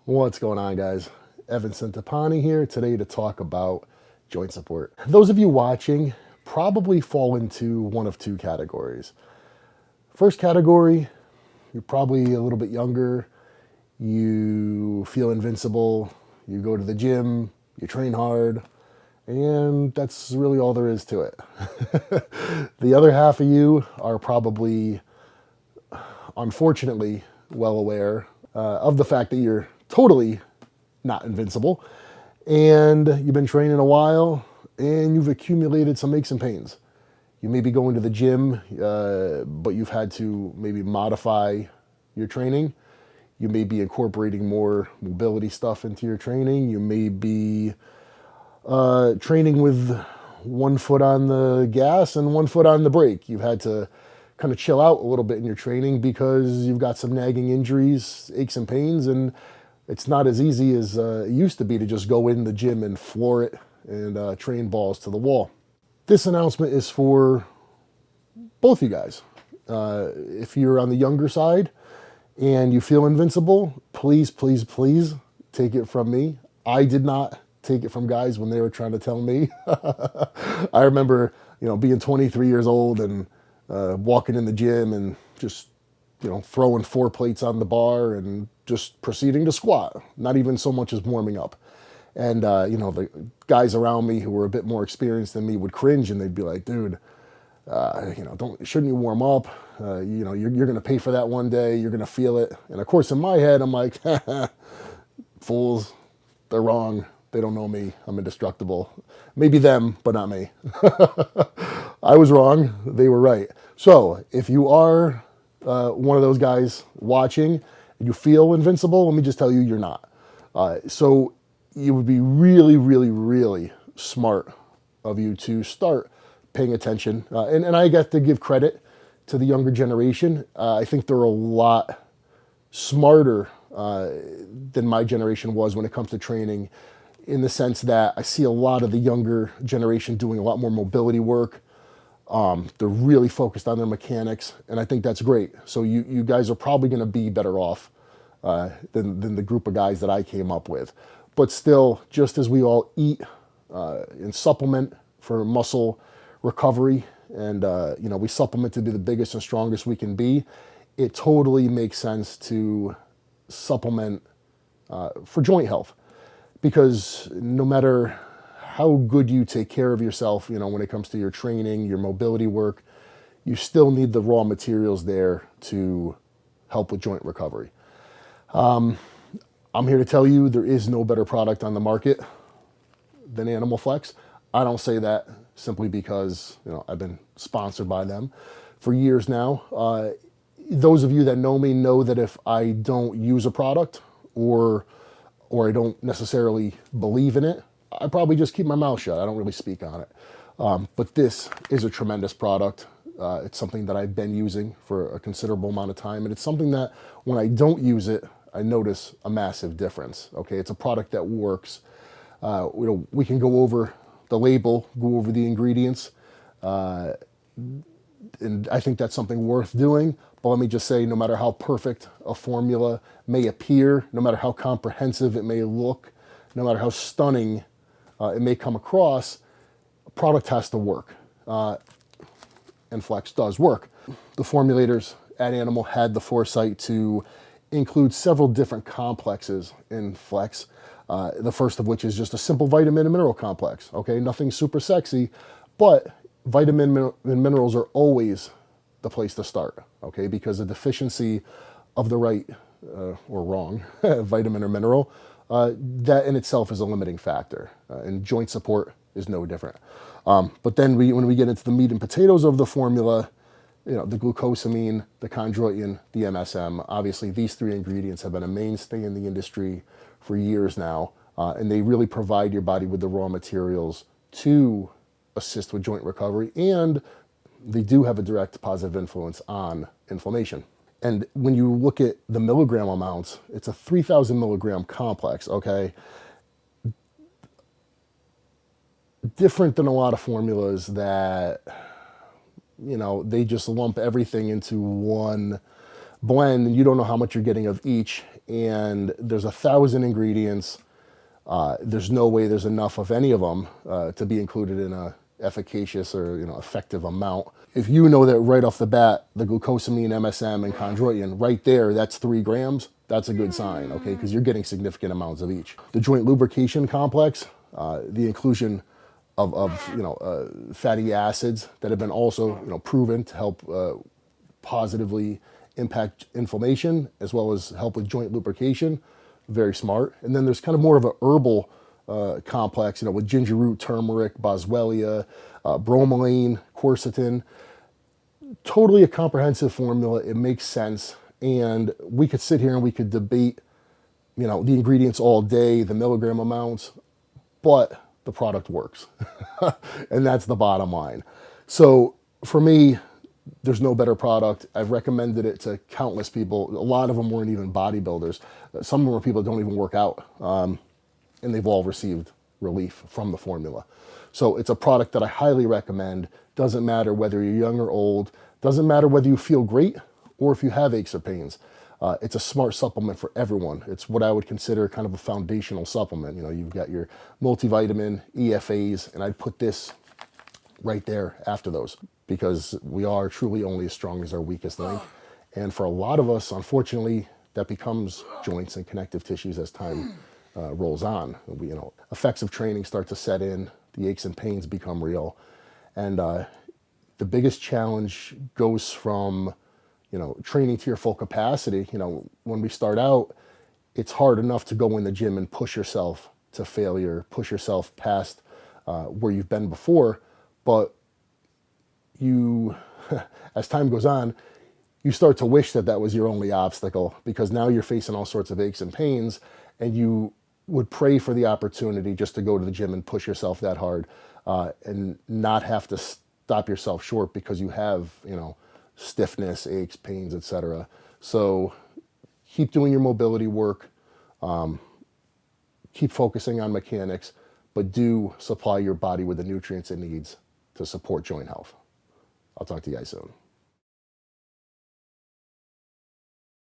What's going on, guys? Evan Centopani here today to talk about joint support. Those of you watching probably fall into one of two categories. First category, you're probably a little bit younger, you feel invincible, you go to the gym, you train hard, and that's really all there is to it. The other half of you are probably, unfortunately, well aware of the fact that you're totally not invincible, and you've been training a while, and you've accumulated some aches and pains. You may be going to the gym, but you've had to maybe modify your training. You may be incorporating more mobility stuff into your training. You may be training with one foot on the gas and one foot on the brake. You've had to kind of chill out a little bit in your training because you've got some nagging injuries, aches and pains, and it's not as easy as it used to be to just go in the gym and floor it and train balls to the wall. This announcement is for both you guys. If you're on the younger side and you feel invincible, please, please, please take it from me. I did not take it from guys when they were trying to tell me. I remember, being 23 years old and walking in the gym and just, throwing 4 plates on the bar and just proceeding to squat, not even so much as warming up. And, the guys around me who were a bit more experienced than me would cringe and they'd be like, dude, shouldn't you warm up? You're going to pay for that one day. You're going to feel it. And of course, in my head, I'm like, fools, they're wrong. They don't know me. I'm indestructible. Maybe them, but not me. I was wrong. They were right. So if you are one of those guys watching and you feel invincible, let me just tell you, you're not. So it would be really, really, really smart of you to start paying attention. And I get to give credit to the younger generation. I think they're a lot smarter than my generation was when it comes to training, in the sense that I see a lot of the younger generation doing a lot more mobility work. They're really focused on their mechanics, and I think that's great. So you guys are probably going to be better off than the group of guys that I came up with. But still, just as we all eat and supplement for muscle recovery, and we supplement to be the biggest and strongest we can be, it totally makes sense to supplement for joint health. Because no matter how good you take care of yourself, when it comes to your training, your mobility work, you still need the raw materials there to help with joint recovery. I'm here to tell you there is no better product on the market than Animal Flex. I don't say that simply because I've been sponsored by them for years now. Those of you that know me know that if I don't use a product or I don't necessarily believe in it, I probably just keep my mouth shut. I don't really speak on it. But this is a tremendous product. It's something that I've been using for a considerable amount of time. And it's something that when I don't use it, I notice a massive difference. Okay, it's a product that works. We can go over the label, go over the ingredients. And I think that's something worth doing. But let me just say, no matter how perfect a formula may appear, no matter how comprehensive it may look, no matter how stunning it may come across, a product has to work. And Flex does work. The formulators at Animal had the foresight to include several different complexes in Flex. The first of which is just a simple vitamin and mineral complex. Okay, nothing super sexy, but vitamin and minerals are always the place to start, okay? Because a deficiency of the right or wrong vitamin or mineral, that in itself is a limiting factor, and joint support is no different. But then when we get into the meat and potatoes of the formula, the glucosamine, the chondroitin, the MSM, obviously these 3 ingredients have been a mainstay in the industry for years now, and they really provide your body with the raw materials to assist with joint recovery, and they do have a direct positive influence on inflammation. And when you look at the milligram amounts, it's a 3,000 milligram complex, okay? Different than a lot of formulas that, they just lump everything into one blend and you don't know how much you're getting of each. and there's 1,000 ingredients. There's no way there's enough of any of them to be included in a efficacious or effective amount. If you know that right off the bat, the glucosamine, MSM, and chondroitin, right there, that's 3 grams, that's a good sign, okay? Because you're getting significant amounts of each. The joint lubrication complex, the inclusion of fatty acids that have been also proven to help positively impact inflammation as well as help with joint lubrication. Very smart. And then there's kind of more of a herbal complex, with ginger root, turmeric, boswellia, bromelain, quercetin. Totally a comprehensive formula. It makes sense. And we could sit here and we could debate, the ingredients all day, the milligram amounts, but the product works. And that's the bottom line. So for me, there's no better product. I've recommended it to countless people. A lot of them weren't even bodybuilders. Some of them are people that don't even work out. And they've all received relief from the formula. So it's a product that I highly recommend. Doesn't matter whether you're young or old. Doesn't matter whether you feel great or if you have aches or pains. It's a smart supplement for everyone. It's what I would consider kind of a foundational supplement. You've got your multivitamin, EFAs, and I'd put this right there after those, because we are truly only as strong as our weakest link. And for a lot of us, unfortunately, that becomes joints and connective tissues as time rolls on. Effects of training start to set in, the aches and pains become real. And the biggest challenge goes from training to your full capacity. When we start out, it's hard enough to go in the gym and push yourself to failure, push yourself past where you've been before. But you, as time goes on, you start to wish that was your only obstacle, because now you're facing all sorts of aches and pains, and you would pray for the opportunity just to go to the gym and push yourself that hard and not have to stop yourself short because you have, stiffness, aches, pains, etc. So keep doing your mobility work, keep focusing on mechanics, but do supply your body with the nutrients it needs to support joint health. I'll talk to you guys soon.